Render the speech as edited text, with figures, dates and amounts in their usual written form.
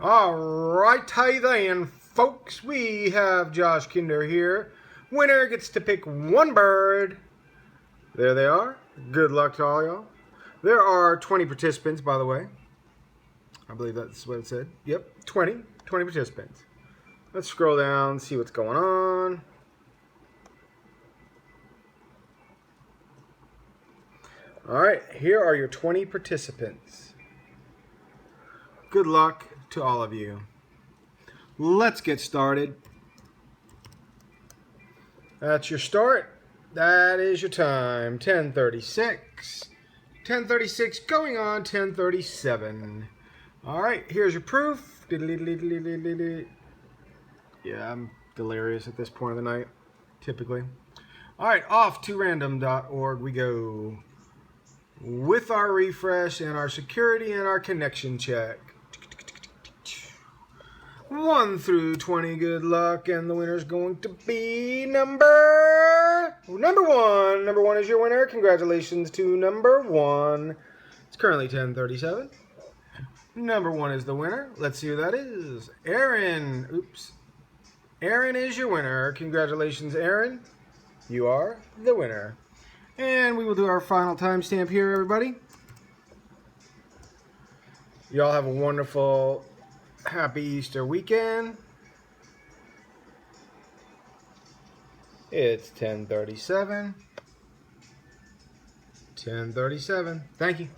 All right, hi then, folks. We have Josh Kinder here. Winner gets to pick one bird. There they are. Good luck to all y'all. There are 20 participants, by the way. I believe that's what it said. Yep, 20 participants. Let's scroll down, see what's going on. All right, here are your 20 participants. Good luck to all of you. Let's get started. That's your start. That is your time. 10:36. 10:36 going on 10:37. All right, here's your proof. Yeah, I'm delirious at this point of the night, typically. All right, off to random.org we go. With our refresh and our security and our connection check. 1 through 20, good luck, and the winner's going to be number 1. Number 1 is your winner. Congratulations to number 1. It's currently 10:37. Number 1 is the winner. Let's see who that is. Aaron. Oops. Aaron is your winner. Congratulations, Aaron. You are the winner. And we will do our final timestamp here, everybody. Y'all have a wonderful, happy Easter weekend. It's 10:37. 10:37. Thank you.